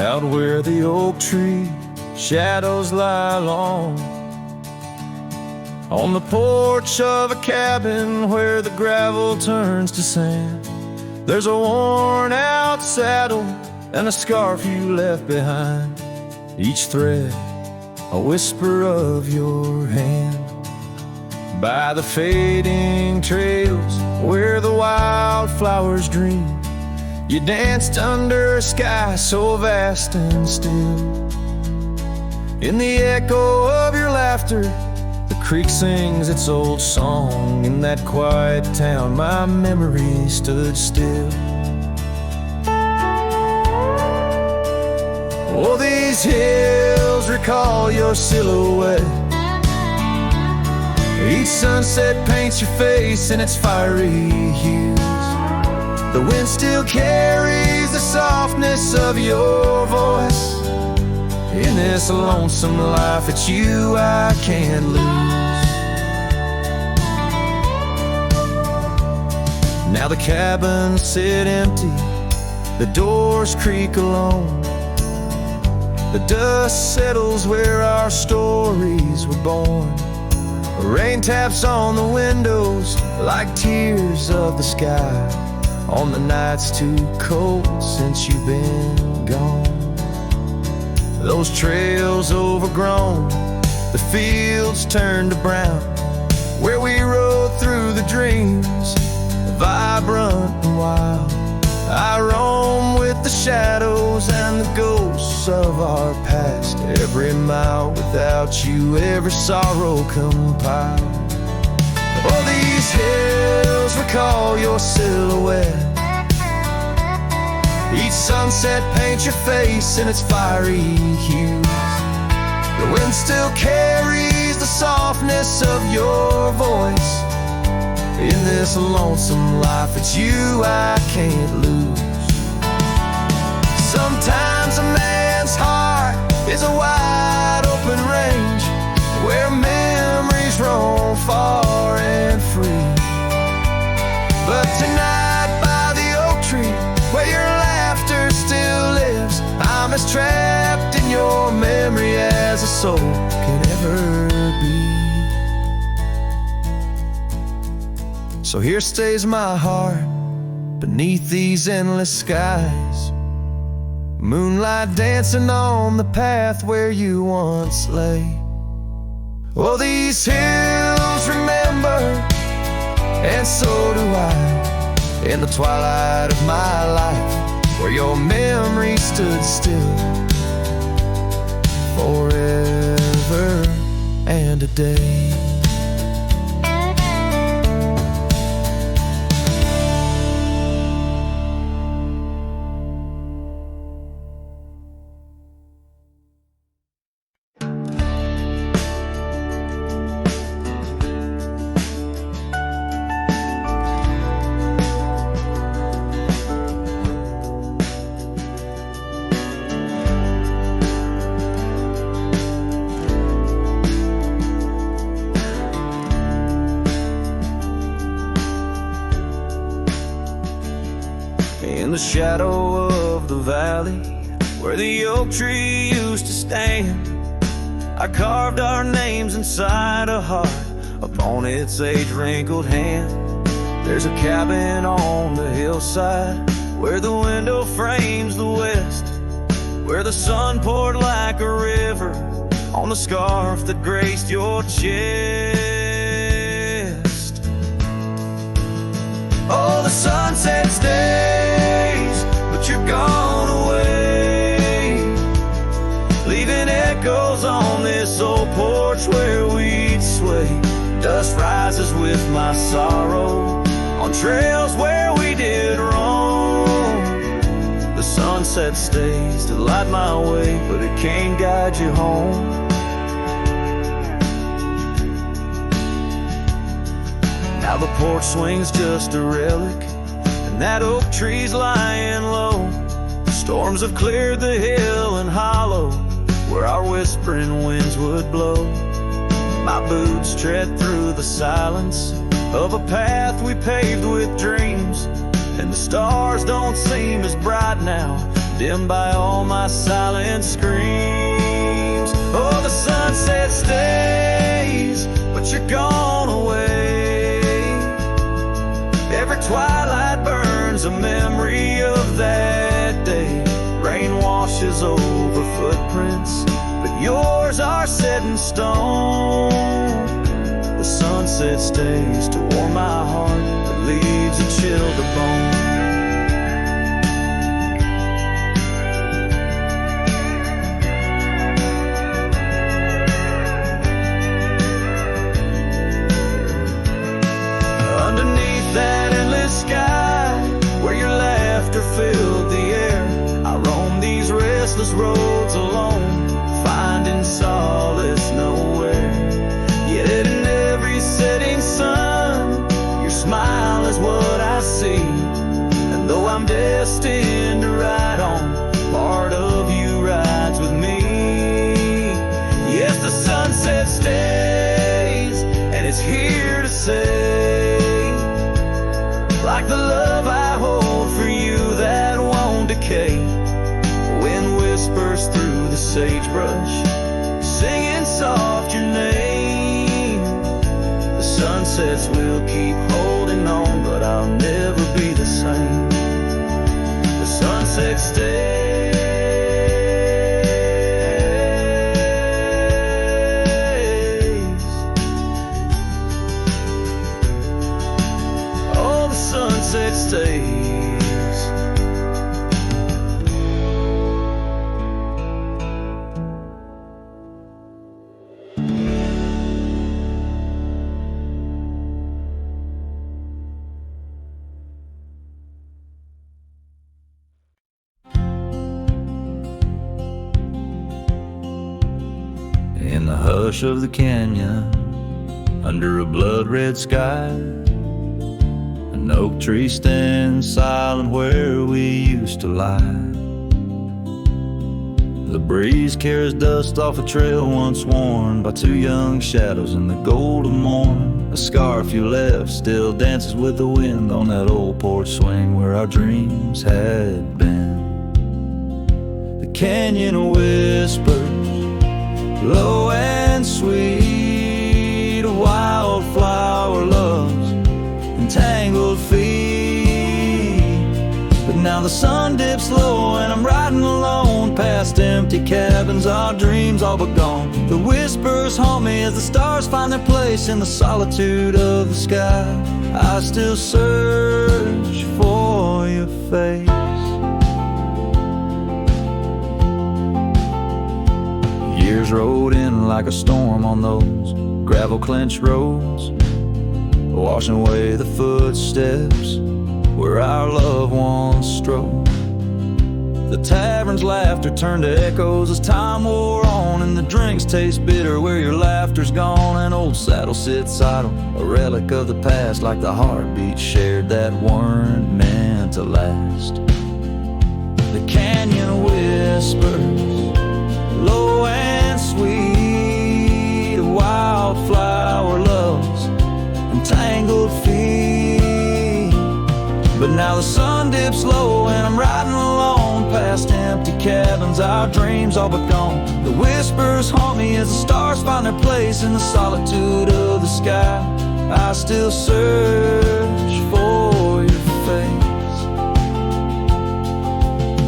out where the oak tree shadows lie long, on the porch of a cabin where the gravel turns to sand. There's a worn out saddle and a scarf you left behind, each thread a whisper of your hand. By the fading trails where the wildflowers dream, you danced under a sky so vast and still. In the echo of your laughter, the creek sings its old song. In that quiet town, my memory stood still. Oh, these hills recall your silhouette. Each sunset paints your face in its fiery hues. The wind still carries the softness of your voice. In this lonesome life, it's you I can't lose. Now the cabins sit empty, the doors creak alone. The dust settles where our stories were born. Rain taps on the windows like tears of the sky, on the nights too cold since you've been gone. Those trails overgrown, the fields turned to brown, where we rode through the dreams, vibrant and wild. I roam with the shadows and the ghosts of our past. Every mile without you, every sorrow compiled. Oh, these hills recall your silhouette. Each sunset paints your face in its fiery hues. The wind still carries the softness of your voice. In this lonesome life, it's you I can't lose. Sometimes a man's heart is a wide open range where memories roam far and free. But tonight by the oak tree, where your laughter still lives, I'm as trapped in your memory as a soul can ever be. So here stays my heart beneath these endless skies, moonlight dancing on the path where you once lay. Oh, these hills remember, and so do I, in the twilight of my life, where your memory stood still forever and a day. In the shadow of the valley where the oak tree used to stand, I carved our names inside a heart upon its age-wrinkled hand. There's a cabin on the hillside where the window frames the west, where the sun poured like a river on the scarf that graced your chest. Oh, the sunset stays, but you're gone away, leaving echoes on this old porch where we'd sway. Dust rises with my sorrow on trails where we did wrong. The sunset stays to light my way, but it can't guide you home. Now the porch swing's just a relic, and that oak tree's lying low. Storms have cleared the hill and hollow where our whispering winds would blow. My boots tread through the silence of a path we paved with dreams, and the stars don't seem as bright now dimmed by all my silent screams. Oh, the sunset stays, but you're gone away. Every twilight burns a memory of that day. Rain washes over footprints, but yours are set in stone. The sunset stays to warm my heart, but leaves a chill to bone. Underneath that endless sky, where your laughter filled the air, I roam these restless roads alone, finding solace nowhere. Yet in every setting sun, your smile is what I see. And though I'm destined to ride on, part of you rides with me. Yes, the sunset stays, and it's here to say, like the love I hold for you that won't decay. Wind whispers through the sagebrush, singing soft your name. The sunsets will keep holding on, but I'll never be the same. The sunset stays. Oh, the sunset stays. In the hush of the canyon, under a blood-red sky, an oak tree stands silent where we used to lie. The breeze carries dust off a trail once worn by two young shadows in the gold of morn. A scarf you left still dances with the wind on that old porch swing where our dreams had been. The canyon whispers, low and sweet, a wildflower loves entangled feet. But now the sun dips low and I'm riding alone past empty cabins, our dreams all but gone. The whispers haunt me as the stars find their place in the solitude of the sky. I still search for your face. Years rode in like a storm on those gravel clenched roads, washing away the footsteps where our loved ones strode. The tavern's laughter turned to echoes as time wore on, and the drinks taste bitter where your laughter's gone. An old saddle sits idle, a relic of the past, like the heartbeats shared that weren't meant to last. The canyon whispers, low and sweet, a wildflower loves entangled feet. But now the sun dips low and I'm riding alone past empty cabins, our dreams all but gone. The whispers haunt me as the stars find their place in the solitude of the sky. I still search for your face.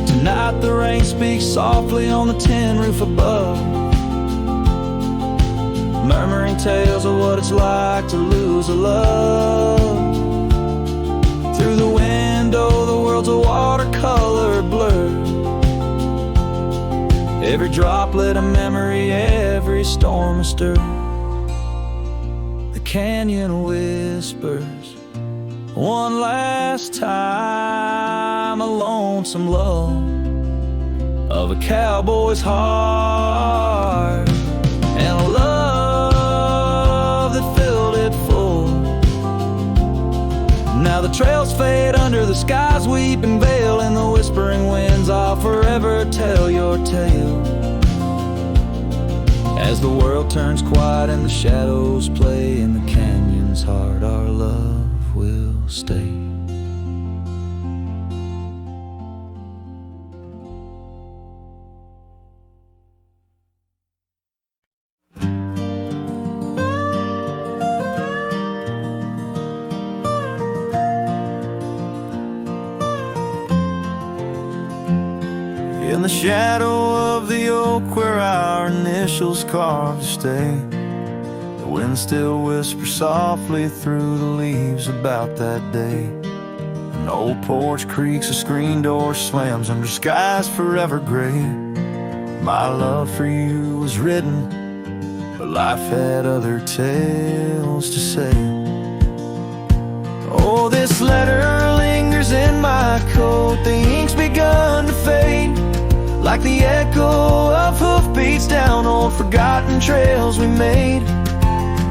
Tonight the rain speaks softly on the tin roof above, murmuring tales of what it's like to lose a love. Through the window the world's a watercolor blur, every droplet a memory, every storm a stir. The canyon whispers one last time, a lonesome love of a cowboy's heart, and a love that filled it full. Now the trails fade under the sky's weeping veil, and the whispering winds I'll forever tell your tale. As the world turns quiet and the shadows play in the canyon's heart, our love will stay. the shadow of the oak where our initials carved to stay. The wind still whispers softly through the leaves about that day. An old porch creaks, a screen door slams under skies forever gray. My love for you was written, but life had other tales to say. Oh, this letter lingers in my coat, the ink's begun to fade, like the echo of hoofbeats down old forgotten trails we made.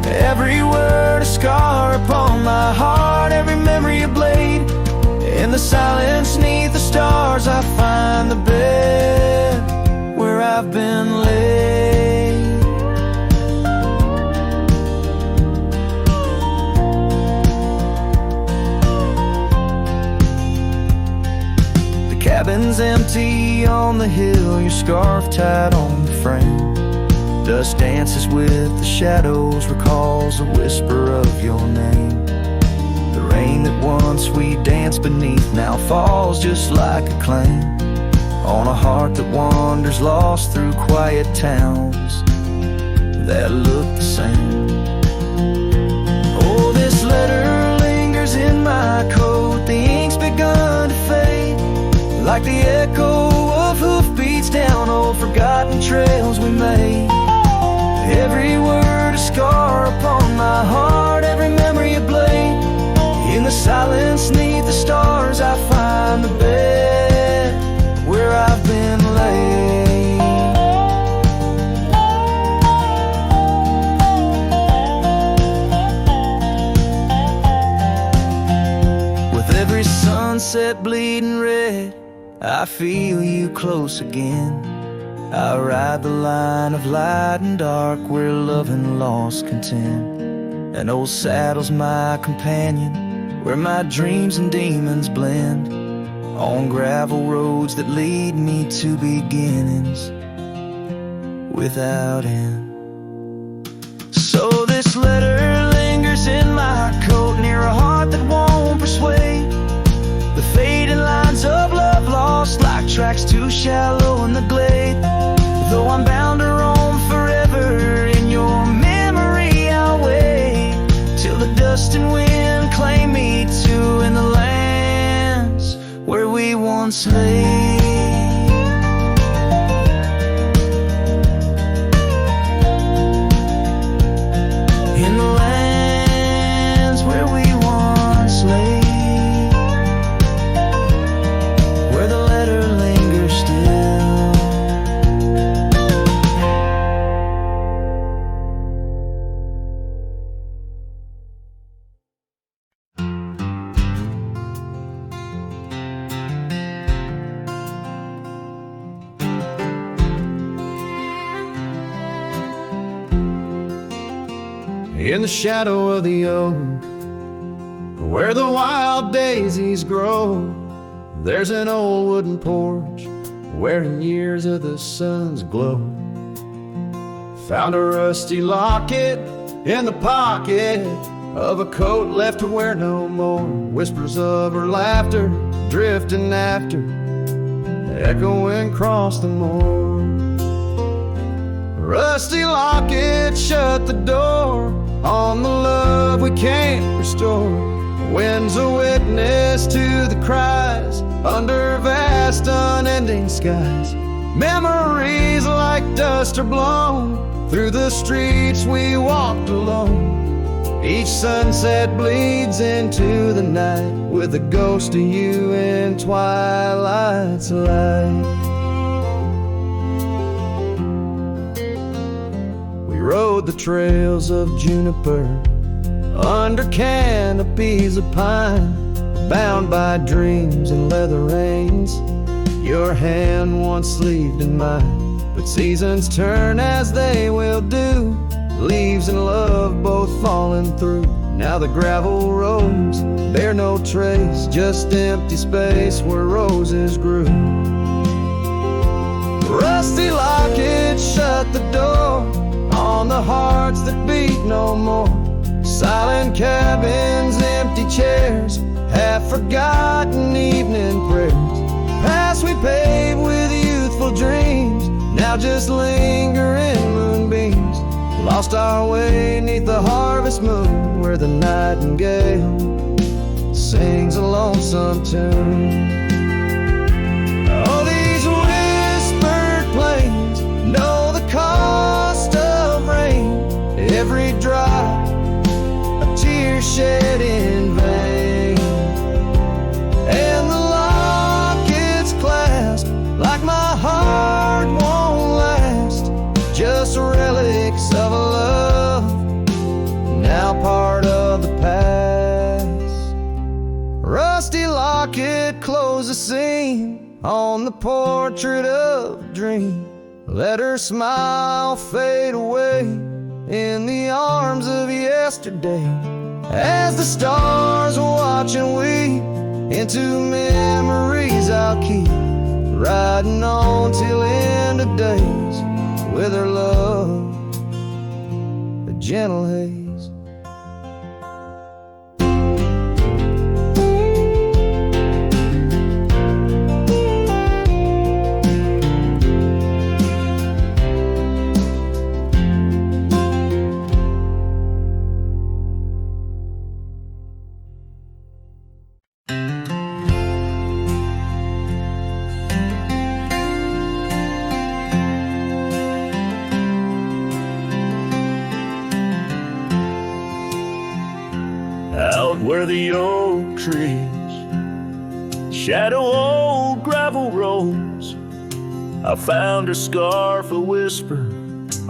Every word a scar upon my heart, every memory a blade. In the silence neath the stars I find the bed where I've been laid. The cabin's empty on the hill, your scarf tied on the frame. Dust dances with the shadows, recalls the whisper of your name. The rain that once we danced beneath now falls just like a claim on a heart that wanders lost through quiet towns that look the same. Oh, this letter lingers in my coat, the ink's begun to fade, like the echo of hoofbeats down old forgotten trails we made. Every word a scar upon my heart, every memory a blade. In the silence neath the stars I find the bed where I've been laid. With every sunset bleeding red, I feel you close again. I ride the line of light and dark where love and loss contend. An old saddle's my companion, where my dreams and demons blend, on gravel roads that lead me to beginnings without end. So this letter lingers in my coat, near a heart that won't persuade. The fading lines of love lost like tracks too shallow in the glade. Though I'm bound to roam forever in your memory, I'll wait till the dust and wind claim me to in the lands where we once lay. In the lands where we once lay, where the letter lingers still. In the shadow of the oak, where the wild daisies grow, there's an old wooden porch wearing years of the sun's glow. Found a rusty locket in the pocket of a coat left to wear no more. Whispers of her laughter drifting after, echoing across the moor. Rusty locket shut the door on the love we can't restore. Wind's a witness to the cries under vast unending skies. Memories like dust are blown through the streets we walked alone. Each sunset bleeds into the night with a ghost of you in twilight's light. Rode the trails of juniper under canopies of pine, bound by dreams and leather reins. Your hand once sleeved in mine, but seasons turn as they will do. Leaves and love both falling through. Now the gravel roads bear no trace, just empty space where roses grew. Rusty locket shut the door on the hearts that beat no more. Silent cabins, empty chairs, half-forgotten evening prayers. Paths we paved with youthful beautiful dreams now just linger in moonbeams. Lost our way 'neath the harvest moon, where the nightingale sings a lonesome tune. Oh, these whispered plains know the cost of rain, every drop a tear shed in vain, and the locket's clasp like my heart won't last, just relics of a love now part of the past. Rusty locket, close the seam on the portrait of a dream. Let her smile fade away in the arms of yesterday, as the stars watch and weep into memories I'll keep, riding on till end of days with her love, a gentle haze. Where the oak trees shadow old gravel roads, I found her scarf a whisper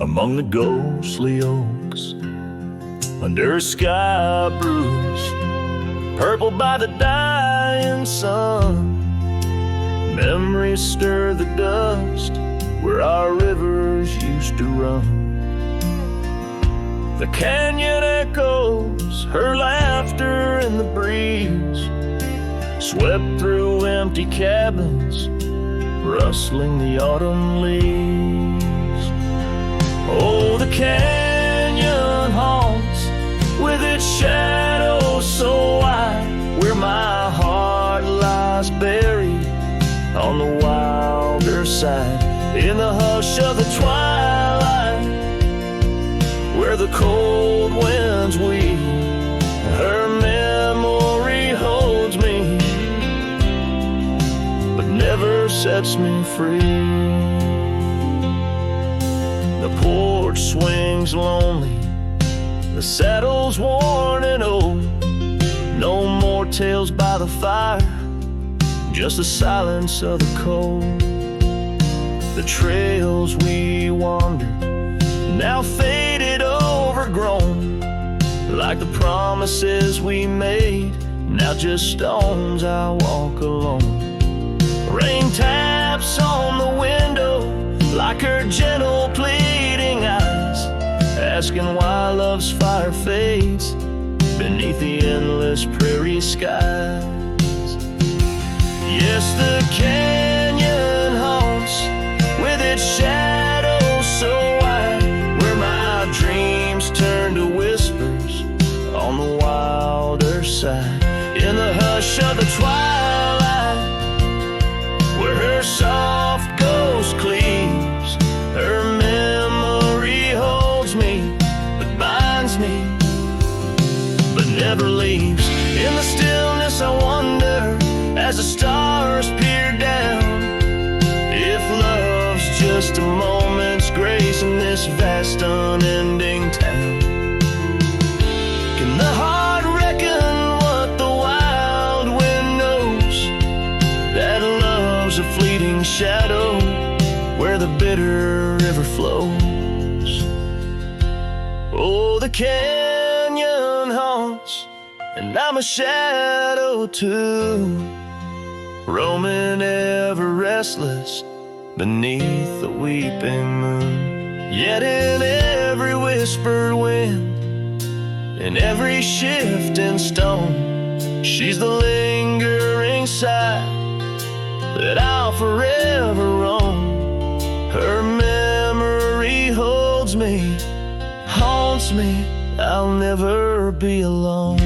among the ghostly oaks. Under a sky bruised purple by the dying sun, memories stir the dust where our rivers used to run. The canyon echoes her laughter in the breeze, swept through empty cabins, rustling the autumn leaves. Oh, the canyon haunts with its shadows so wide, where my heart lies buried on the wilder side, in the hush of the twilight, where the cold winds weep, her memory holds me, but never sets me free. The porch swings lonely, the saddle's worn and old, no more tales by the fire, just the silence of the cold. The trails we wandered, now faded, overgrown, like the promises we made, now just stones I walk alone. Rain taps on the window like her gentle pleading eyes, asking why love's fire fades beneath the endless prairie skies. Yes, the canyon haunts with its shadows so wide, where my dreams turn to whispers on the wilder side, in the hush of the twilight, where her soft ghost cleaves, her memory holds me, but binds me, but never leaves. In the stillness I wonder, as the stars peer down, if love's just a moment's grace in this vast unending town. Can the heart reckon what the wild wind knows, that love's a fleeting shadow where the bitter river flows? Oh, the canyon haunts, and I'm a shadow too, roaming ever restless beneath the weeping moon. Yet in every whispered wind, in every shifting stone, she's the lingering sigh that I'll forever roam. Her memory holds me, haunts me, I'll never be alone.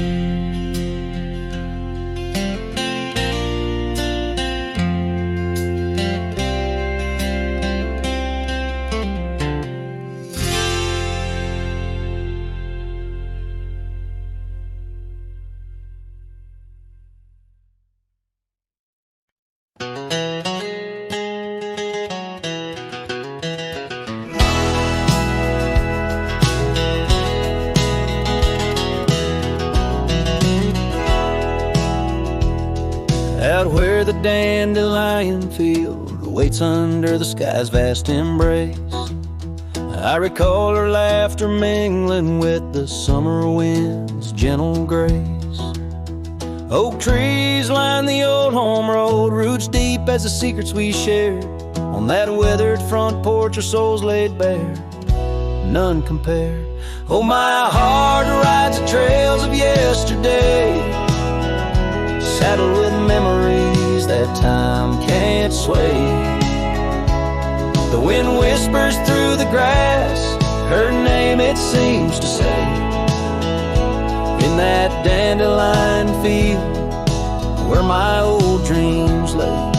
where the dandelion field waits under the sky's vast embrace. I recall her laughter mingling with the summer wind's gentle grace. Oak trees line the old home road, roots deep as the secrets we shared. On that weathered front porch, our souls laid bare, none compare. Oh, my heart rides the trails of yesterday, saddled with memories that time can't sway. The wind whispers through the grass, her name it seems to say. In that dandelion field where my old dreams lay.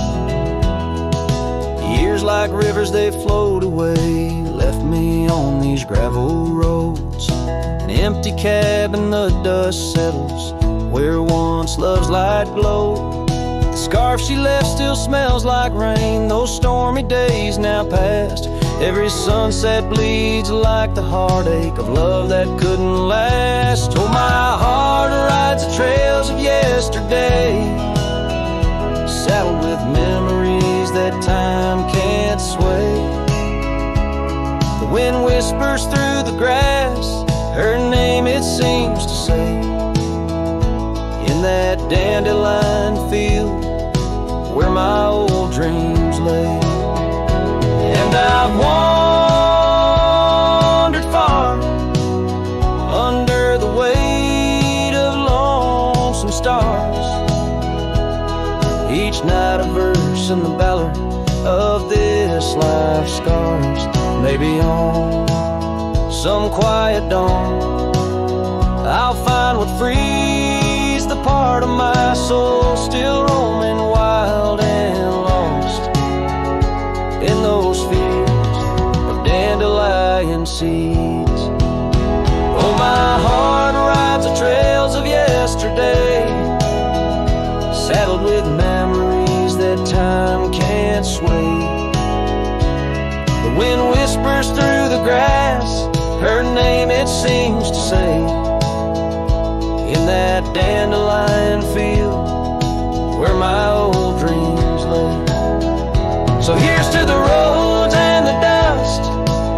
Years like rivers they flowed away, left me on these gravel roads. An empty cabin, the dust settles where once love's light glowed. The scarf she left still smells like rain, those stormy days now past. Every sunset bleeds like the heartache of love that couldn't last. Oh, my heart rides the trails of yesterday, saddled with memories that time can't sway. The wind whispers through the grass, her name it seems to say. In that dandelion field where my old dreams lay. And I've wandered far under the weight of lonesome stars, each night a verse in the ballad of this life's scars. Maybe on some quiet dawn I'll find what frees the part of my soul still roaming wild and lost in those fields of dandelion seeds. Oh, my heart rides the trails of yesterday, saddled with memories that time can't sway. The wind whispers through the grass, her name it seems to say. In that dandelion field where my old dreams lay. So here's to the roads and the dust,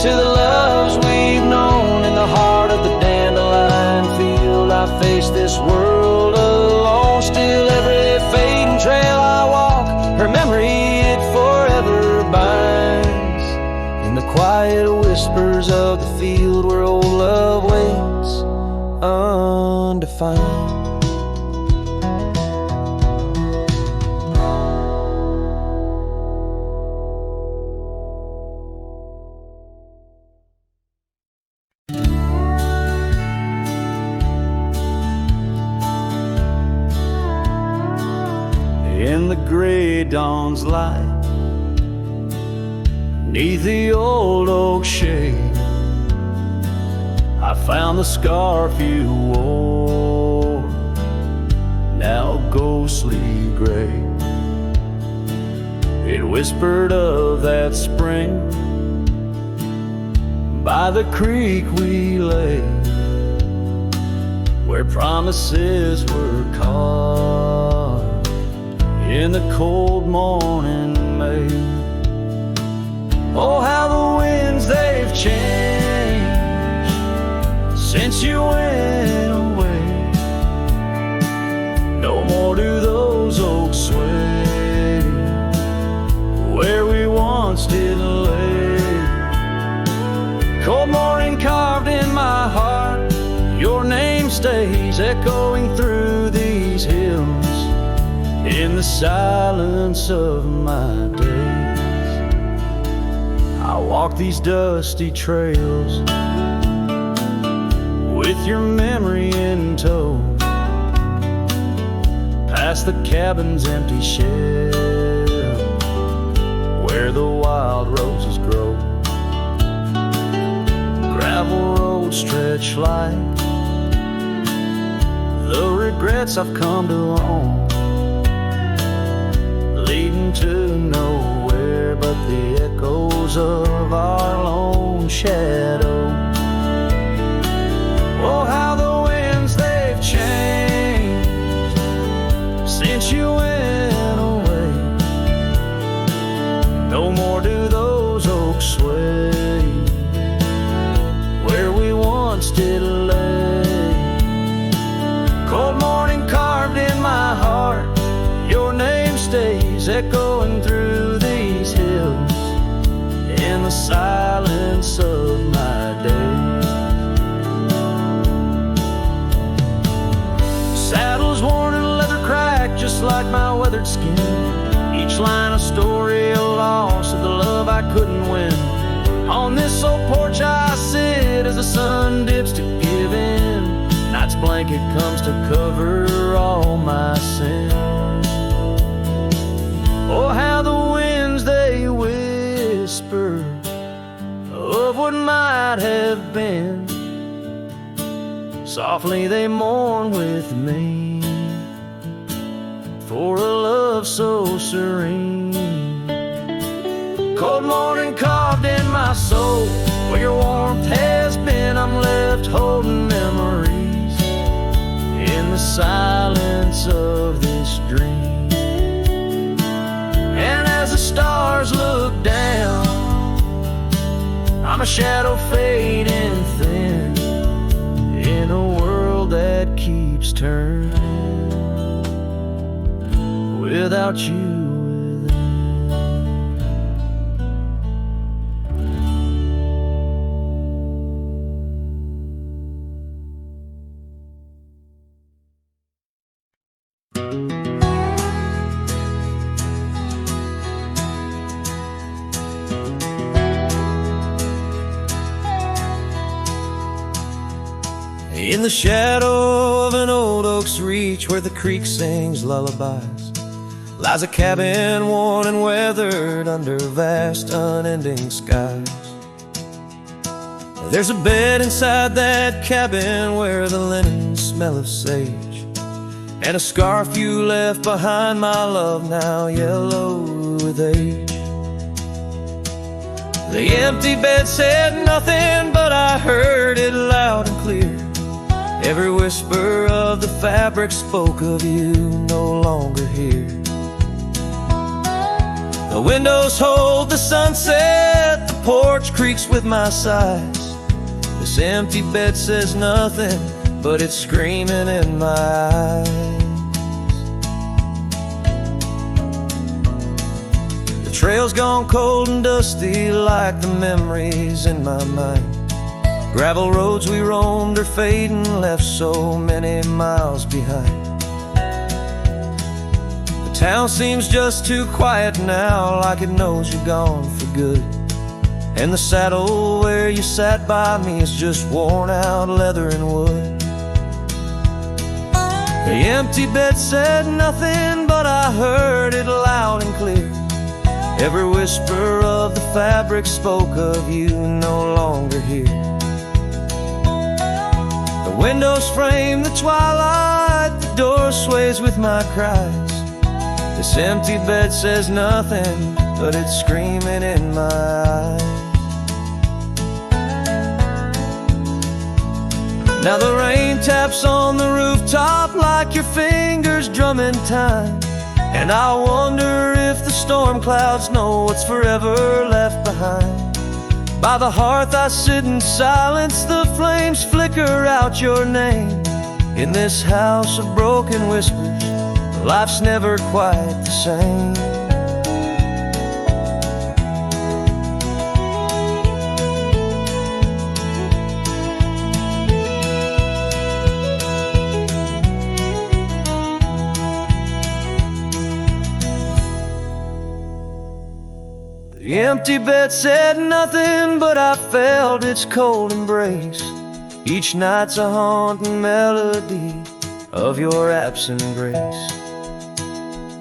to the loves we've known. In the heart of the dandelion field I face this world alone. Still every fading trail I walk, her memory it forever binds. In the quiet whispers of the field where old love waits undefined. In the gray dawn's light, 'neath the old oak shade, I found the scarf you wore, now ghostly gray. It whispered of that spring by the creek we lay, where promises were carved in the cold morning May. Oh, how the winds they've changed since you went away. No more do those oaks sway where we once did lay. Cold morning carved in my heart, your name stays echoing through these hills in the silence of my days. I walk these dusty trails with your memory in tow, past the cabin's empty shell where the wild roses grow. Gravel roads stretch like the regrets I've come to own, leading to nowhere but the echoes of our lone shadow. Oh, how the winds they've changed since you went away. silence of my day. Saddles worn and leather cracked just like my weathered skin. Each line a story, a loss of the love I couldn't win. On this old porch I sit as the sun dips to give in. Night's blanket comes to cover all my sin. Oh, how the winds they whisper of what might have been. Softly they mourn with me for a love so serene. Cold morning carved in my soul, where your warmth has been. I'm left holding memories in the silence of this dream. And as the stars look down, I'm a shadow fading thin in a world that keeps turning without you. In the shadow of an old oak's reach, where the creek sings lullabies, lies a cabin worn and weathered under vast unending skies. There's a bed inside that cabin where the linen smell of sage, and a scarf you left behind, my love, now yellow with age. The empty bed said nothing, but I heard it loud and clear. Every whisper of the fabric spoke of you no longer here. The windows hold the sunset, the porch creaks with my sighs. This empty bed says nothing, but it's screaming in my eyes. The trail's gone cold and dusty like the memories in my mind. Gravel roads we roamed are fading, left so many miles behind. The town seems just too quiet now, like it knows you're gone for good. And the saddle where you sat by me is just worn out leather and wood. The empty bed said nothing, but I heard it loud and clear. Every whisper of the fabric spoke of you no longer here. The windows frame the twilight, the door sways with my cries. This empty bed says nothing, but it's screaming in my eyes. Now the rain taps on the rooftop like your fingers drumming time. And I wonder if the storm clouds know what's forever left behind. By the hearth I sit in silence, the flames flicker out your name. In this house of broken whispers, life's never quite the same. The empty bed said nothing, but I felt its cold embrace. Each night's a haunting melody of your absent grace.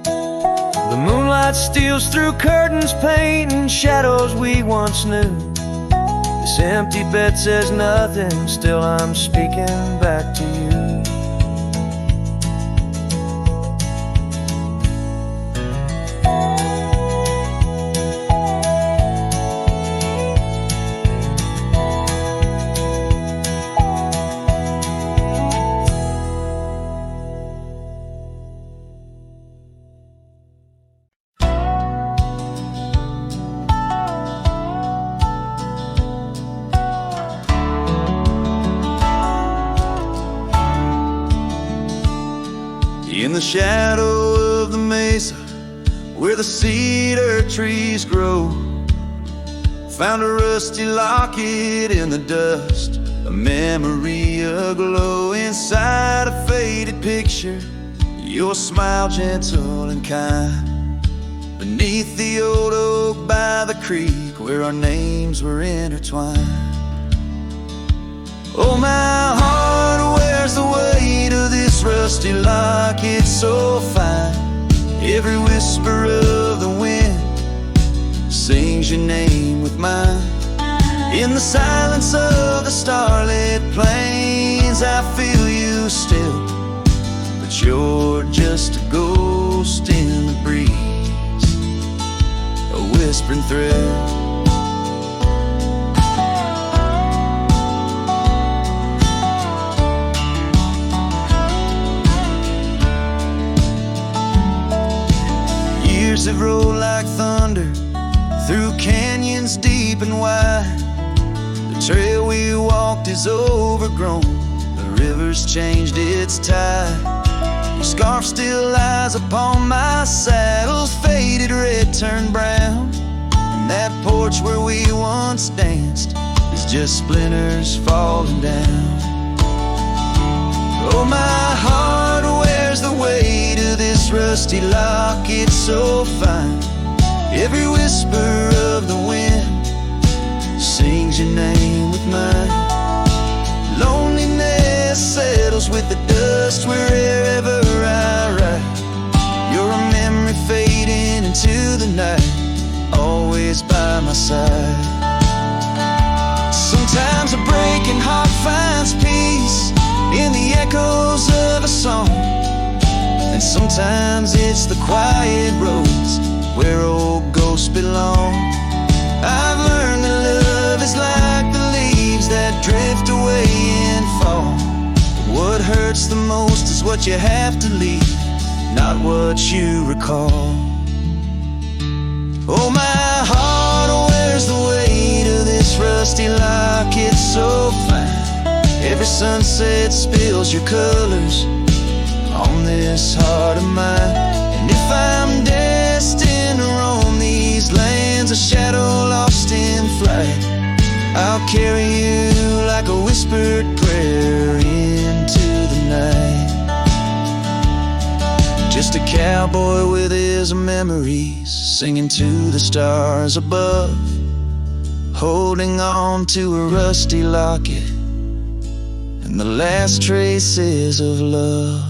The moonlight steals through curtains, painting shadows we once knew. This empty bed says nothing, still I'm speaking back to you. In the shadow of the mesa, where the cedar trees grow, Found a rusty locket in the dust, a memory aglow inside a faded picture. Your smile gentle and kind, beneath the old oak by the creek where our names were intertwined. Oh, my heart wears the weight of this rusty locket so fine. Every whisper of the wind sings your name with mine. In the silence of the starlit plains, I feel you still, but you're just a ghost in the breeze, a whispering thrill. Years have rolled like thunder through canyons deep and wide. The trail we walked is overgrown, the river's changed its tide. Your scarf still lies upon my saddle's faded red turned brown, and that porch where we once danced is just splinters falling down. Oh, my heart wears the weight of this rusty locket so fine. Every whisper of the wind sings your name with mine. Loneliness settles with the dust wherever I ride. You're a memory fading into the night, always by my side. Sometimes a breaking heart finds peace in the echoes of a song, and sometimes it's the quiet roads where old ghosts belong. I've learned that love is like the leaves that drift away in fall. What hurts the most is what you have to leave, not what you recall. Oh, my heart wears the weight of this rusty locket so fine. Every sunset spills your colors on this heart of mine. And if I'm destined to roam these lands, a shadow lost in flight, I'll carry you like a whispered prayer into the night. Just a cowboy with his memories, singing to the stars above, holding on to a rusty locket and the last traces of love.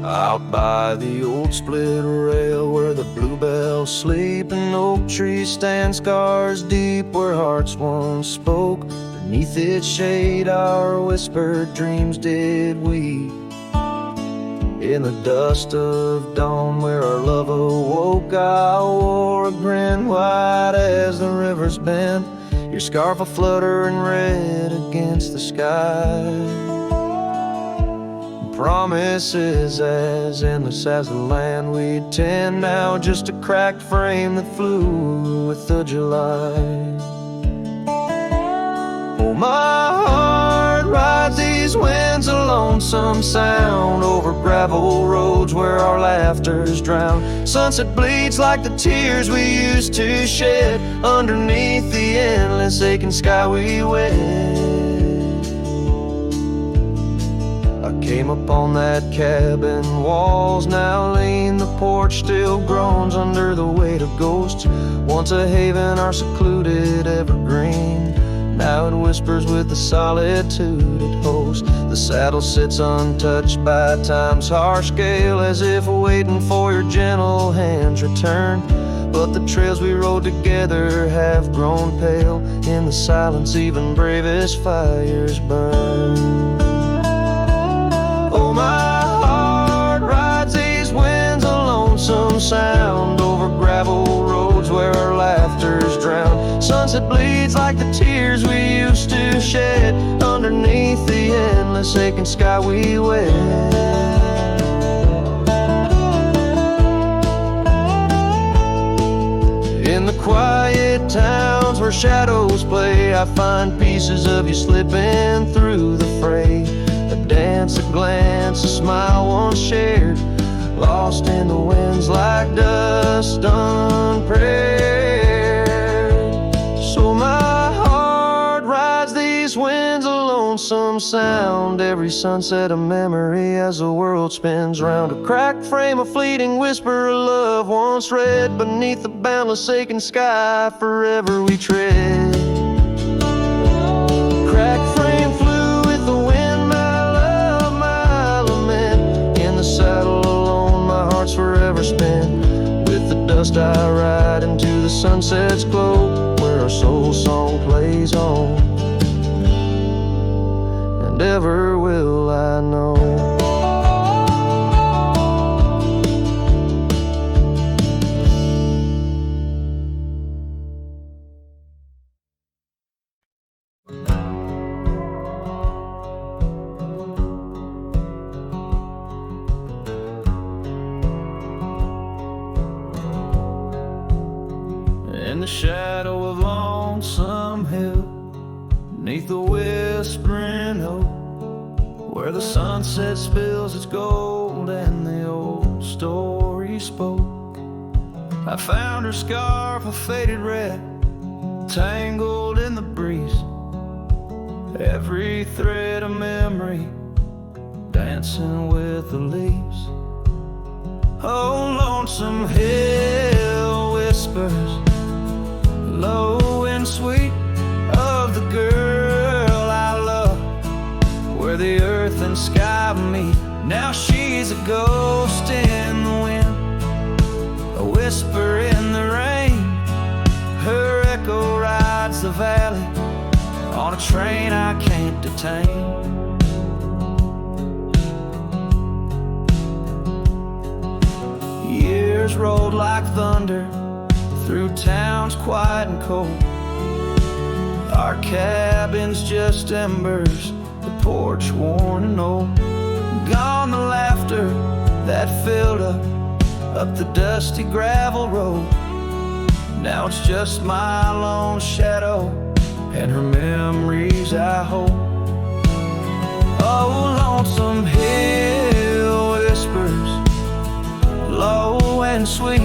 Out by the old split rail where the bluebells sleep and oak trees stand scars deep where hearts once spoke, beneath its shade our whispered dreams did weep. In the dust of dawn where our love awoke, I wore a grin wide as the river's bend, your scarf a-flutter and red against the sky. Promises as endless as the land we'd tend, now just a cracked frame that flew with the July. Oh, my heart rides these winds, a lonesome sound over gravel roads where our laughter's drowned. Sunset bleeds like the tears we used to shed underneath the endless aching sky we wed. Came upon that cabin, walls now lean, the porch still groans under the weight of ghosts. Once a haven, our secluded evergreen, now it whispers with the solitude it hosts. The saddle sits untouched by time's harsh scale, as if waiting for your gentle hand's return. But the trails we rode together have grown pale, in the silence even bravest fires burn. Oh, my heart rides these winds, a lonesome sound over gravel roads where our laughter's drowned. Sunset bleeds like the tears we used to shed underneath the endless aching sky we wed. In the quiet towns where shadows play, I find pieces of you slipping through the fray. A dance, a glance, a smile once shared, lost in the winds like dust unprepared. So my heart rides these winds, a lonesome sound. Every sunset a memory as the world spins round. A cracked frame, a fleeting whisper of love once read. Beneath the boundless aching sky, forever we tread. Cracked frame flew with the wind, my love, my lament. In the saddle alone, my heart's forever spent. With the dust I ride into the sunset's glow, where our soul song plays on, and ever will I know. In the shadow of Lonesome Hill, beneath the whispering oak, where the sunset spills its gold and the old story spoke, I found her scarf, a faded red, tangled in the breeze. Every thread a memory, dancing with the leaves. Oh, Lonesome Hill whispers, low and sweet, of the girl I love, where the earth and sky meet. Now she's a ghost in the wind, a whisper in the rain. Her echo rides the valley on a train I can't detain. Years rolled like thunder through towns quiet and cold. Our cabin's just embers, the porch worn and old. Gone the laughter that filled up the dusty gravel road. Now it's just my lone shadow and her memories I hold. Oh, Lonesome Hill whispers, low and sweet,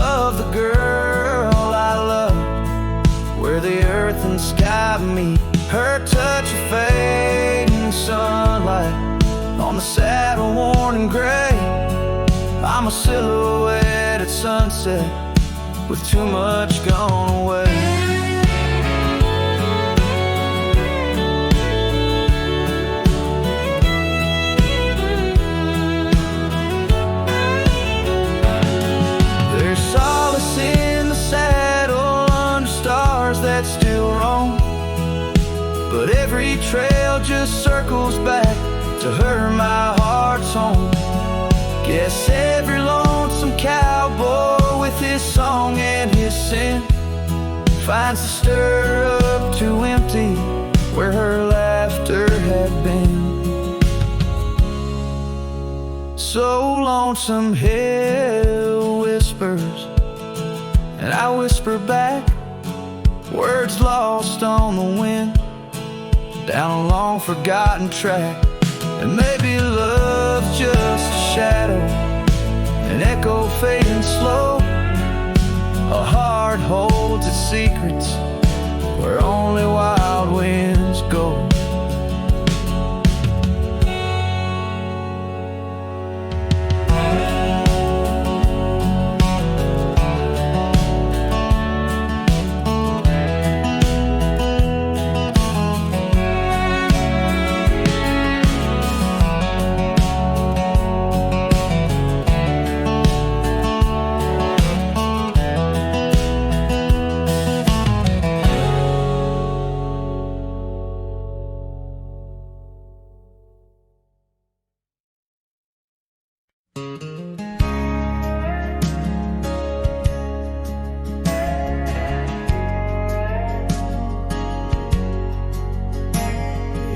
of the girl I love, where the earth and sky meet. Her touch of fading sunlight on the saddle worn and gray. I'm a silhouette at sunset with too much gone away. Solace in the saddle under stars that still roam, but every trail just circles back to her, my heart's home. Guess every lonesome cowboy with his song and his sin finds the stirrup too empty where her laughter had been. So Lonesome Hill whispers, and I whisper back, words lost on the wind, down a long forgotten track. And maybe love's just a shadow, an echo fading slow. A heart holds its secrets where only wild winds go.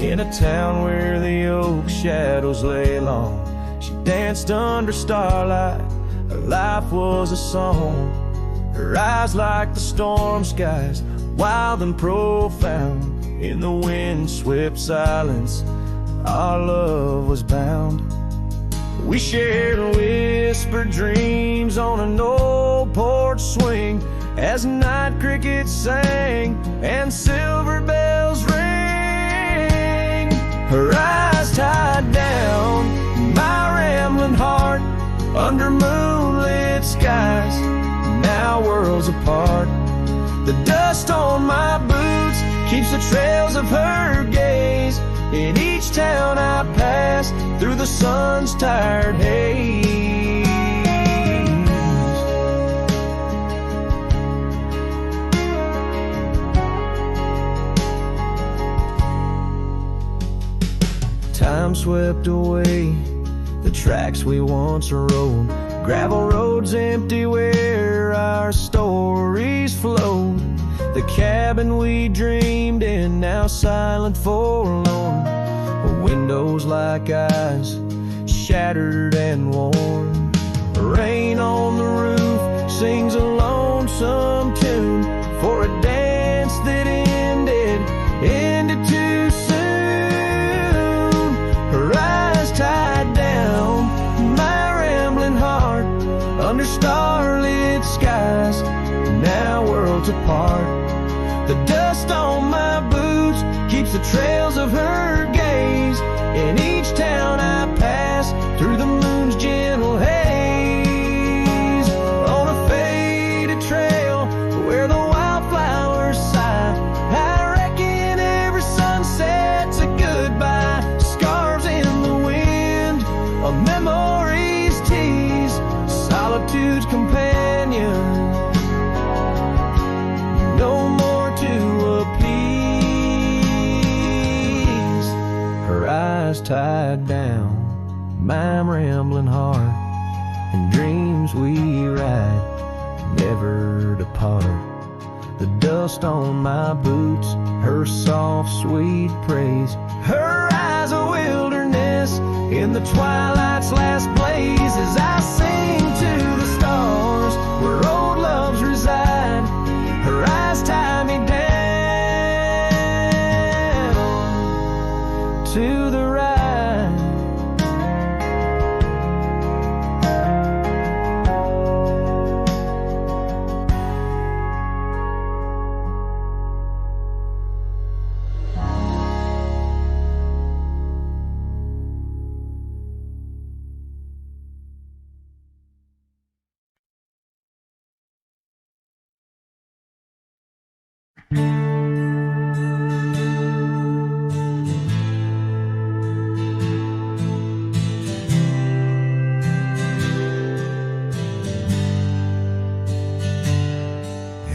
In a town where the oak shadows lay long, she danced under starlight. Her life was a song. Her eyes like the storm skies, wild and profound. In the wind-swept silence, our love was bound. We shared whispered dreams on an old porch swing, as night crickets sang and silver bells ring. Her eyes tied down my rambling heart under moonlit skies, now worlds apart. The dust on my boots keeps the trails of her gaze in each town I pass through the sun's tired haze. Time swept away the tracks we once rode, gravel roads empty where our stories flowed. The cabin we dreamed in, now silent, forlorn. Windows like eyes, shattered and worn. Rain on the roof sings a lonesome tune for a dance that ended too soon. Her eyes tied down my rambling heart under starlit skies, now worlds apart. The dust on my boots keeps the trails of her gaze in each town I pass through the moon's gentle haze. On a faded trail where the wildflowers sigh, I reckon every sunset's a goodbye. Scars in the wind, a memory's tease, solitude's companion, no more to appease. Her eyes tied down my rambling heart, and dreams we ride never depart. The dust on my boots, her soft sweet praise, her eyes a wilderness in the twilight's last blaze. As I sing to the stars where old loves reside, her eyes tie me down to the ride.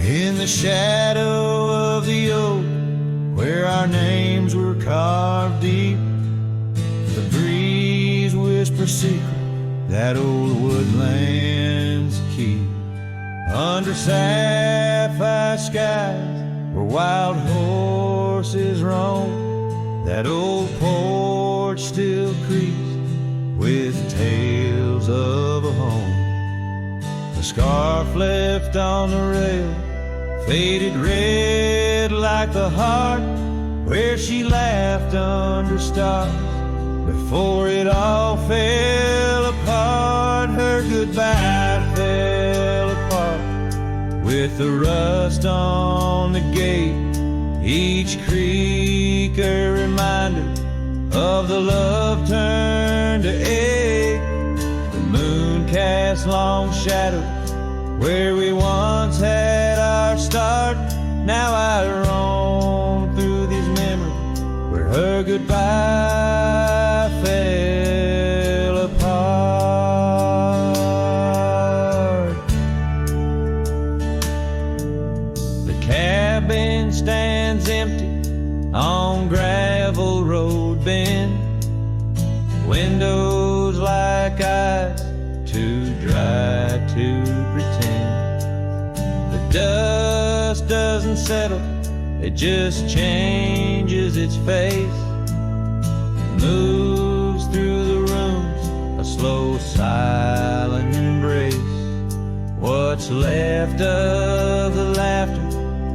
In the shadow of the oak, where our names were carved deep, the breeze whispers secret that old woodlands keep. Under sapphire skies where wild horses roam, that old porch still creaks with tales of a home. The scarf left on the rail, faded red like the heart where she laughed under stars before it all fell apart. Her goodbye fell apart with the rust on the gate, each creak a reminder of the love turned to ache. The moon cast long shadows where we once had our start. Now I roam through these memories where her goodbye fell apart. The cabin stands empty on gravel road bend, windows like eyes too dry to pretend. The dust doesn't settle, it just changes its face moves through the rooms, a slow, silent embrace. What's left of the laughter,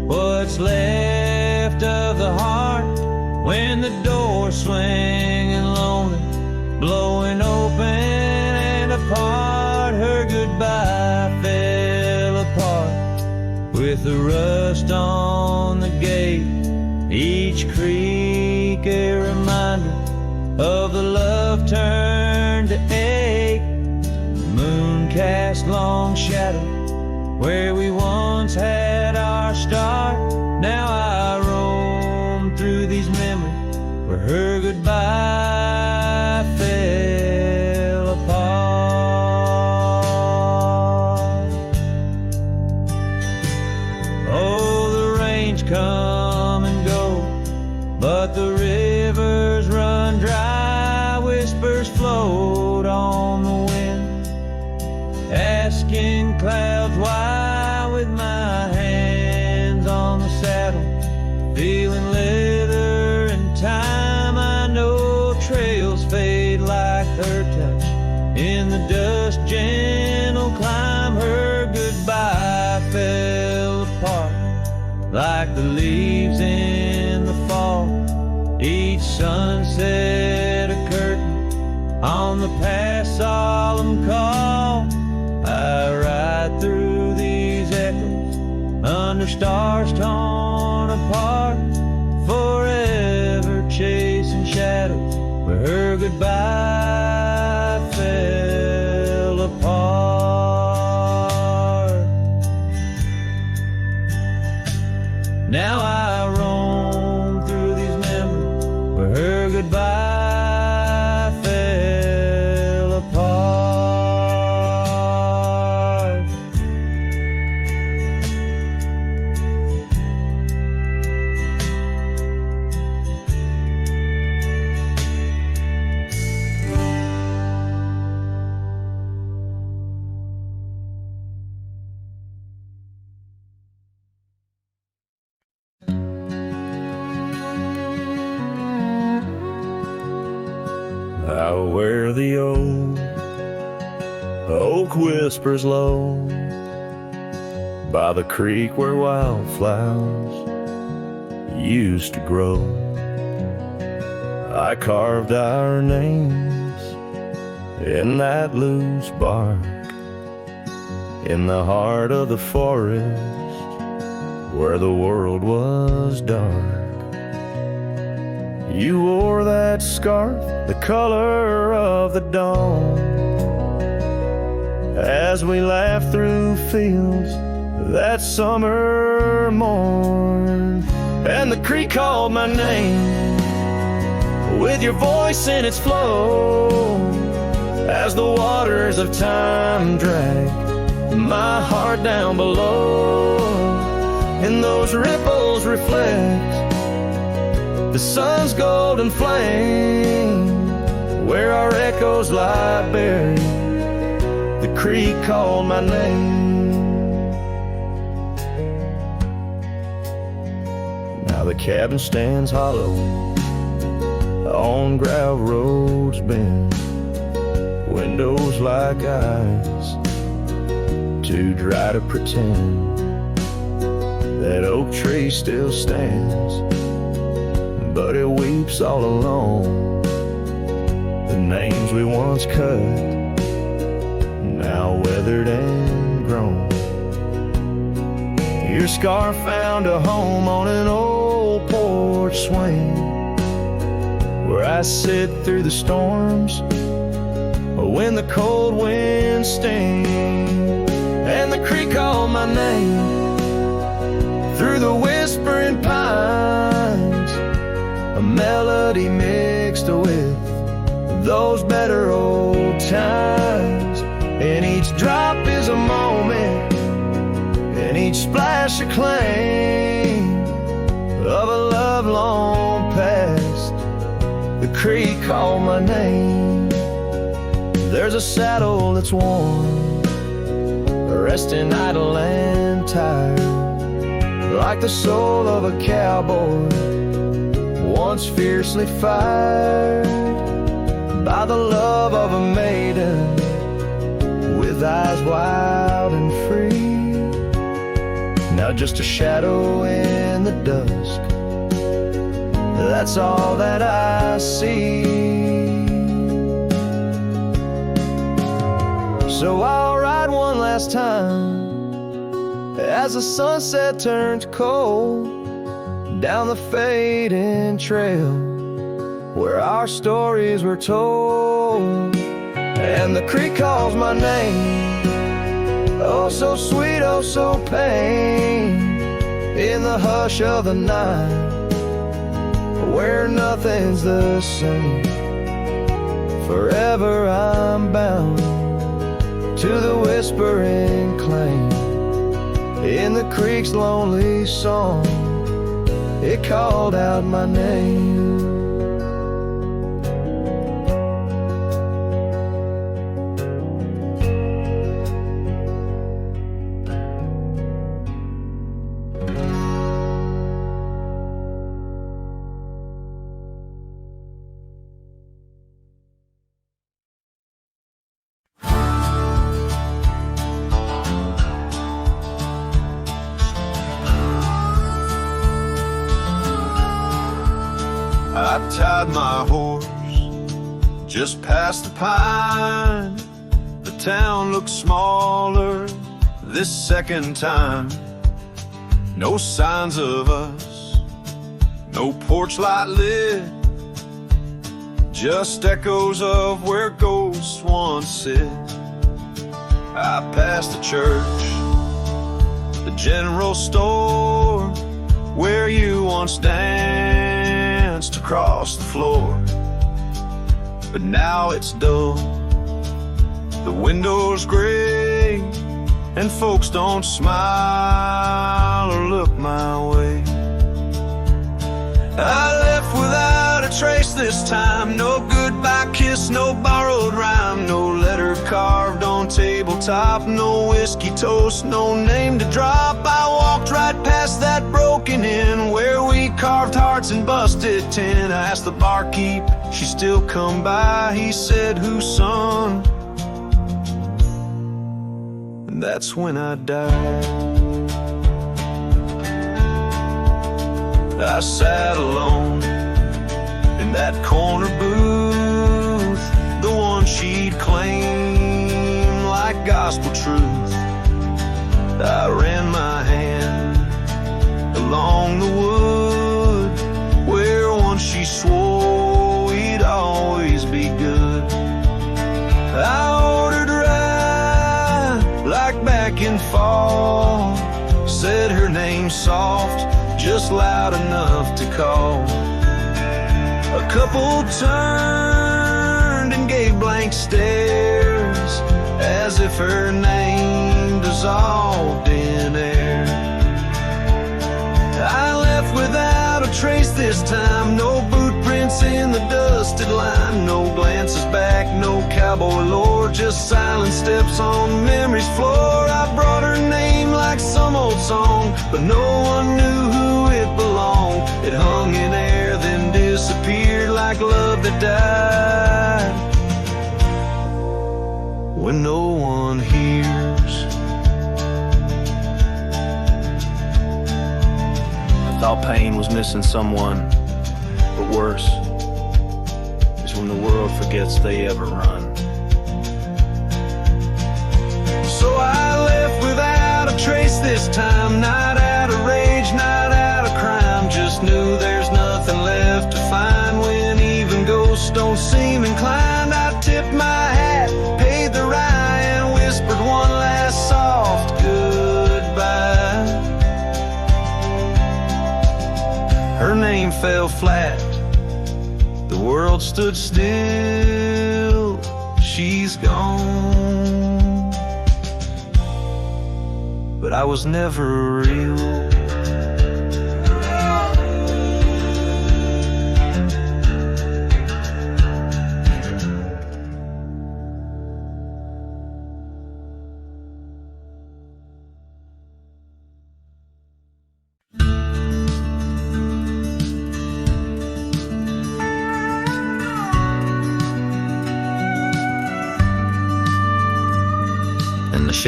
what's left of the heart, when the door's swinging lonely, blowing open and apart. Her goodbye fell apart with the rust on the gate, each creak a reminder of the love turned to ache. The moon cast long shadow where we once had our start. Now I roam through these memories where her goodbye fell apart. Oh, the rains come and go, but the rivers run dry. Whispers float on the wind, asking clouds why. With my hands on the saddle, feeling leather and time, I know trails fade like her touch. In the dust, gentle climb. Her goodbye fell apart like the leaves in the fall. Each sunset a curtain on the past solemn call. I ride through these echoes under stars torn apart, forever chasing shadows where her goodbye fell apart. Now I roam through these memories where her goodbye fell apart. Out where the old oak whispers low, by the creek where wildflowers used to grow, I carved our names in that loose bark, in the heart of the forest where the world was dark. You wore that scarf, the color of the dawn, as we laughed through fields that summer morn. And the creek called my name with your voice in its flow, as the waters of time dragged my heart down below. And those ripples reflect the sun's golden flame, where our echoes lie buried. The creek called my name. Now the cabin stands hollow on gravel roads bend, windows like eyes too dry to pretend. That oak tree still stands, but it weeps all alone. The names we once cut, now weathered and grown. Your scarf found a home on an old porch swing, where I sit through the storms when the cold winds sting. And the creek called my name through the whispering pines, a melody mixed with those better old times. And each drop is a moment, and each splash a claim of a love long past. The creek called my name. There's a saddle that's worn, resting idle and tired, like the soul of a cowboy once fiercely fired by the love of a maiden with eyes wild and free. Now just a shadow in the dusk, that's all that I see. So I'll ride one last time as the sunset turns cold down the fading trail where our stories were told. And the creek calls my name, oh so sweet, oh so pain, in the hush of the night where nothing's the same. Forever I'm bound to the whispering claim in the creek's lonely song. It called out my name. I tied my horse just past the pine. The town looks smaller this second time. No signs of us, no porch light lit, just echoes of where ghosts once sit. I passed the church, the general store, where you once danced across the floor. But now it's dull, the window's gray, and folks don't smile or look my way. I left without a trace this time, no goodbye kiss, no borrowed rhyme, no letter carved on tabletop, no whiskey toast, no name to drop. I walked right past that broken inn where we carved hearts and busted tin. I asked the barkeep, she still come by, he said, whose son? And that's when I died. I sat alone in that corner booth, the one she'd claim like gospel truth. I ran my hand along the wood where once she swore we'd always be good. I ordered rye like back in fall, said her name soft, just loud enough to call. A couple turned and gave blank stares as if her name dissolved in air. I left without a trace this time, no boot prints in the dusted line, no glances back, no cowboy lore, just silent steps on memory's floor. I brought her name like some old song, but no one knew who it belonged. It hung in air, then disappeared like love that died when no one hears. I thought pain was missing someone, but worse is when the world forgets they ever run. So I left without a trace this time, not out of rage, not out of crime, just knew there's nothing left to find when even ghosts don't seem inclined. I tipped my hat, paid the rye, and whispered one last soft goodbye. Her name fell flat, the world stood still, she's gone, but I was never real.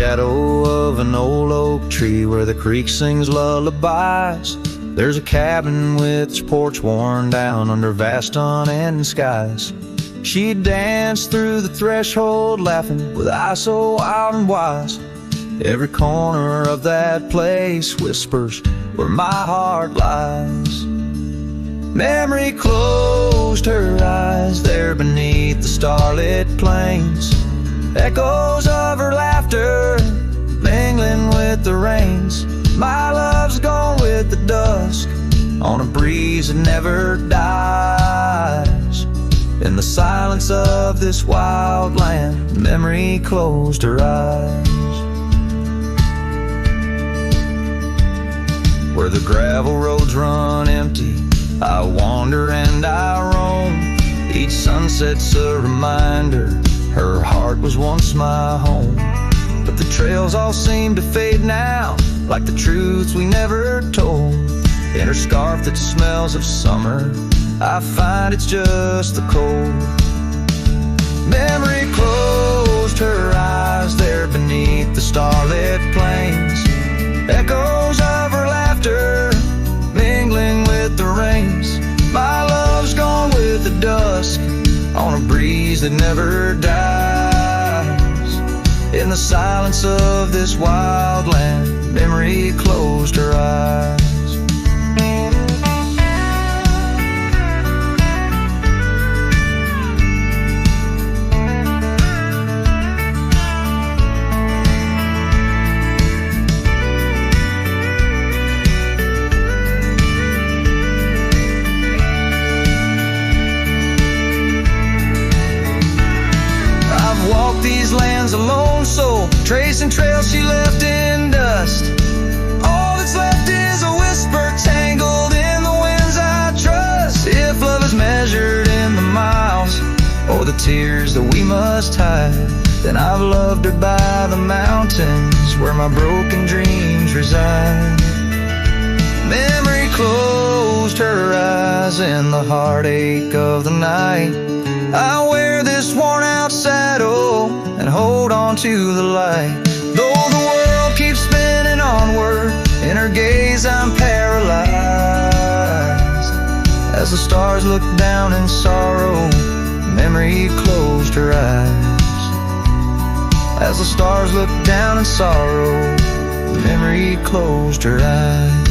shadow of an old oak tree where the creek sings lullabies. There's a cabin with its porch worn down under vast unending skies. She'd dance through the threshold laughing with eyes so wild and wise. Every corner of that place whispers where my heart lies. Memory closed her eyes there beneath the starlit plains. Echoes of her laughter mingling with the rains. My love's gone with the dusk on a breeze that never dies. In the silence of this wild land, memory closed her eyes. Where the gravel roads run empty, I wander and I roam. Each sunset's a reminder her heart was once my home. But the trails all seem to fade now, like the truths we never told. In her scarf that smells of summer, I find it's just the cold. Memory closed her eyes there beneath the starlit plains. Echoes of her laughter mingling with the rains. My love's gone with the dusk on a breeze that never dies. In the silence of this wild land, memory closed her eyes. These lands alone, so tracing trails she left in dust. All that's left is a whisper tangled in the winds I trust. If love is measured in the miles or the tears that we must hide, then I've loved her by the mountains where my broken dreams reside. Memory closed her eyes in the heartache of the night. I wear this worn out saddle and hold on to the light. Though the world keeps spinning onward, in her gaze I'm paralyzed. As the stars look down in sorrow, memory closed her eyes. As the stars look down in sorrow, memory closed her eyes.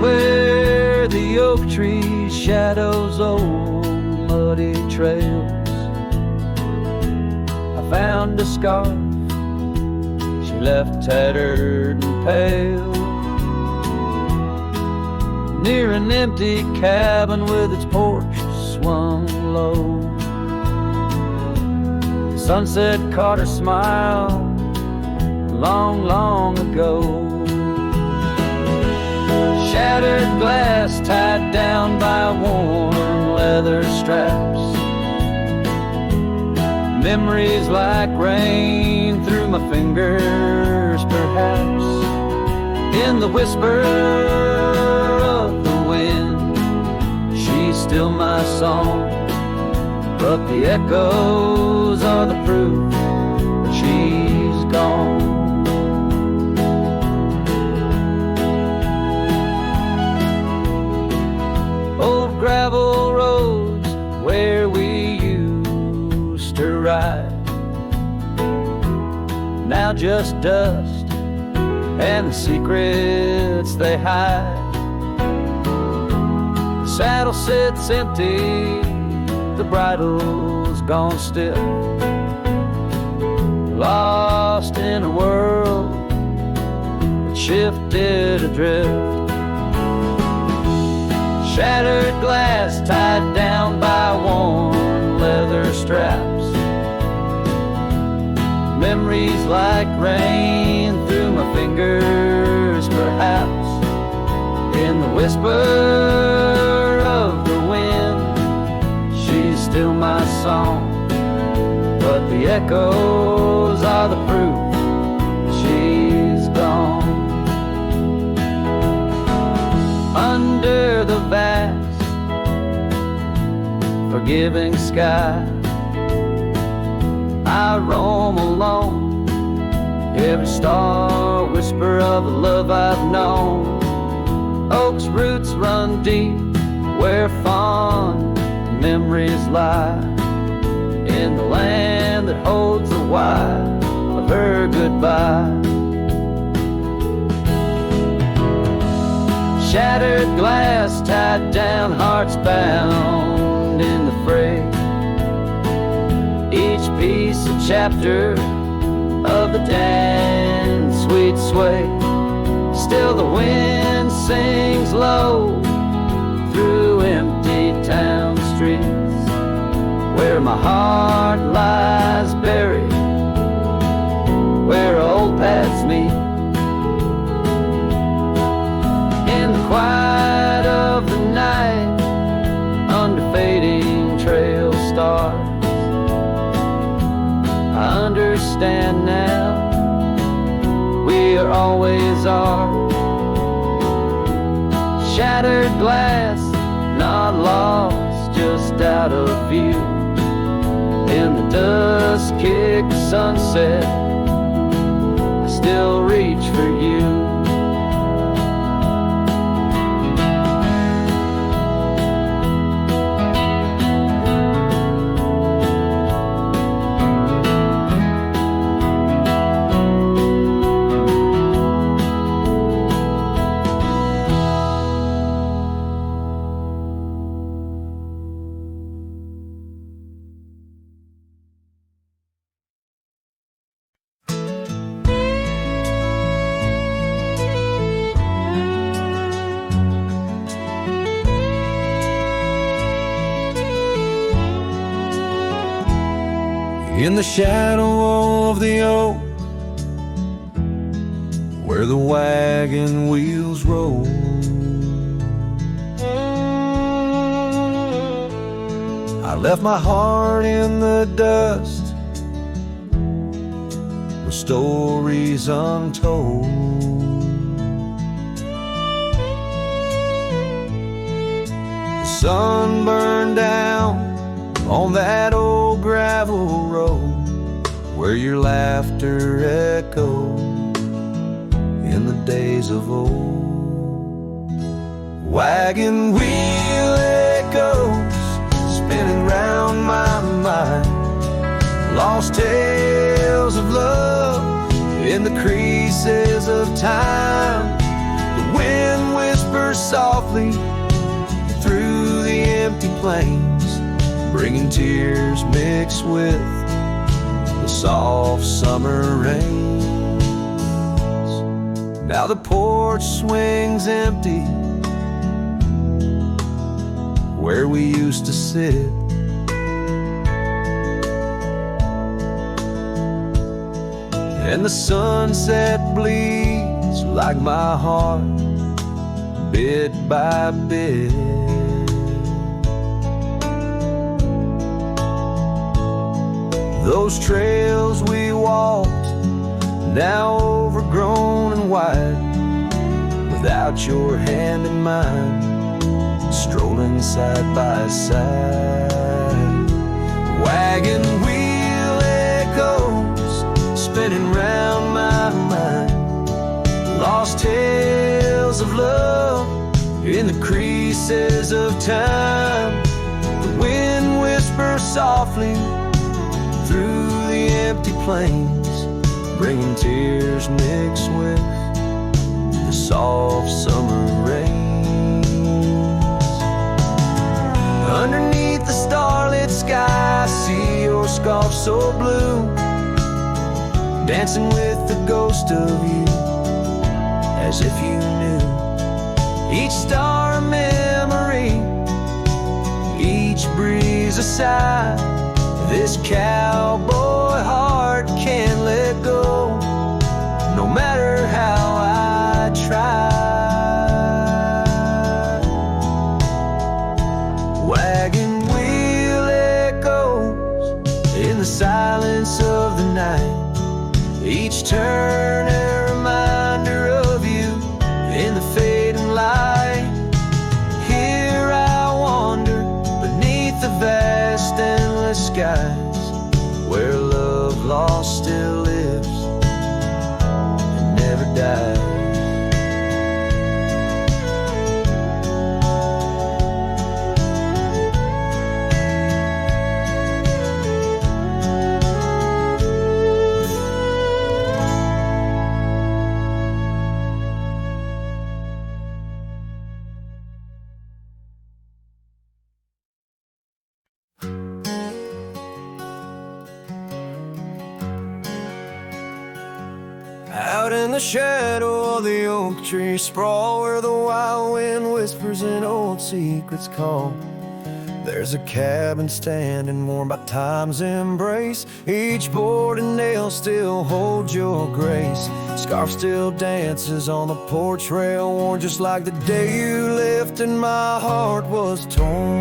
Where the oak trees shadows old muddy trails, I found a scarf she left tattered and pale, near an empty cabin with its porch swung low. The sunset caught her smile long, long ago. Shattered glass tied down by worn leather straps. Memories like rain through my fingers, perhaps. In the whisper of the wind, she's still my song. But the echoes are the proof that she's gone. Old gravel roads where we used to ride, now just dust and the secrets they hide. The saddle sits empty, the bridle's gone stiff, lost lost in a world that shifted adrift. Shattered glass tied down by worn leather straps. Memories like rain through my fingers, perhaps. In the whisper of the wind, she's still my song. But the echoes are the proof she's gone. Under the vast, forgiving sky, I roam alone. Every star whisper of a love I've known. Oak's roots run deep where fond memories lie, in the land that holds the why of her goodbye. Shattered glass tied down, hearts bound in the fray. Each piece a chapter of the dance sweet sway. Still the wind sings low through empty town streets, where my heart lies buried, where old paths meet. In the quiet of the night, under fading trail stars, I understand now, we are always are. Shattered glass, not lost, just out of view. In the dusk-kicked sunset, I still reach for you. In the shadow of the oak, where the wagon wheels roll, I left my heart in the dust with stories untold. The sun burned down on that old gravel road where your laughter echoed in the days of old. Wagon wheel echoes spinning round my mind, lost tales of love in the creases of time. The wind whispers softly through the empty plains, bringing tears mixed with the soft summer rains. Now the porch swings empty where we used to sit, and the sunset bleeds like my heart, bit by bit. Those trails we walked, now overgrown and wide, without your hand in mine, strolling side by side. Wagon wheel echoes spinning round my mind, lost tales of love in the creases of time. The wind whispers softly through the empty plains, bringing tears mixed with the soft summer rains. Underneath the starlit sky, I see your scarf so blue, dancing with the ghost of you, as if you knew each star a memory, each breeze a sigh. This cowboy heart can't let go, no matter how I try. Wagon wheel echoes in the silence of the night, each turn a reminder of you in the fading light. Here I wander beneath the vast endless skies, where love lost still lives and never dies. Out in the shadow of the oak tree sprawl, where the wild wind whispers and old secrets call, there's a cabin standing warm by time's embrace. Each board and nail still holds your grace. Scarf still dances on the porch rail, worn just like the day you left and my heart was torn.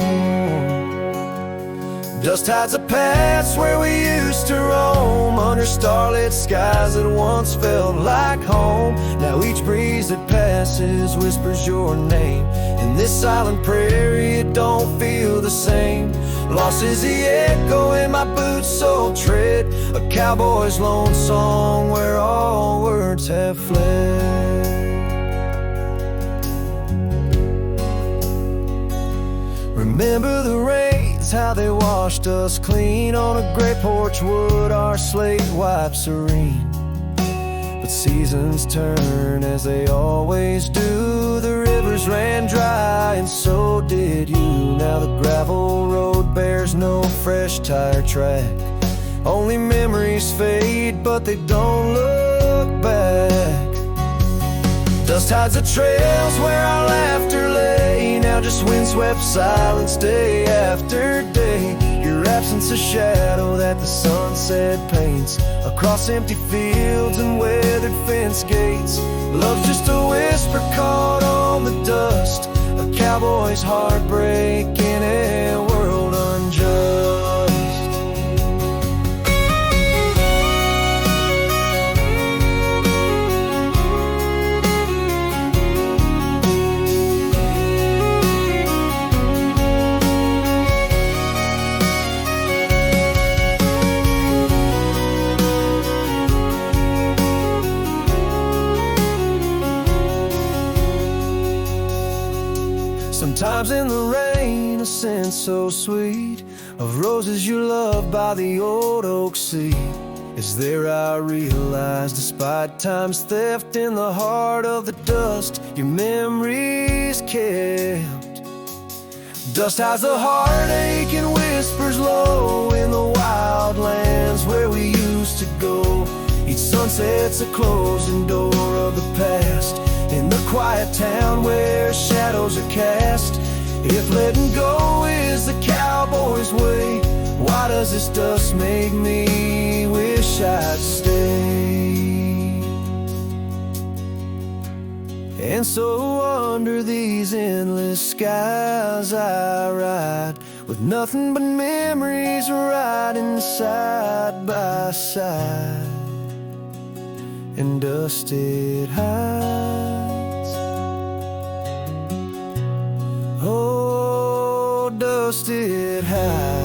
Dust hides the past where we used to roam, under starlit skies that once felt like home. Now each breeze that passes whispers your name. In this silent prairie it don't feel the same. Lost is the echo in my boots so tread, a cowboy's lone song where all words have fled. Remember the rains, how they washed us clean on a gray porch wood, our slate white serene. But seasons turn as they always do. The rivers ran dry and so did you. Now the gravel road bears no fresh tire track. Only memories fade, but they don't look back. Dust hides the trails where our laughter lay, now just windswept silence day after day. Your absence a shadow that the sunset paints across empty fields and weathered fence gates. Love's just a whisper caught on the dust, a cowboy's heartbreak in a world unjust. Sometimes in the rain, a scent so sweet of roses you loved by the old oak seat is there. I realize, despite time's theft, in the heart of the dust, your memories kept. Dust hides the heartache and whispers low in the wild lands where we used to go. Each sunset's a closing door of the past, in the quiet town where shadows are cast. If letting go is the cowboy's way, why does this dust make me wish I'd stay? And so under these endless skies I ride, with nothing but memories riding side by side. And dust it hides, oh, dust it hides.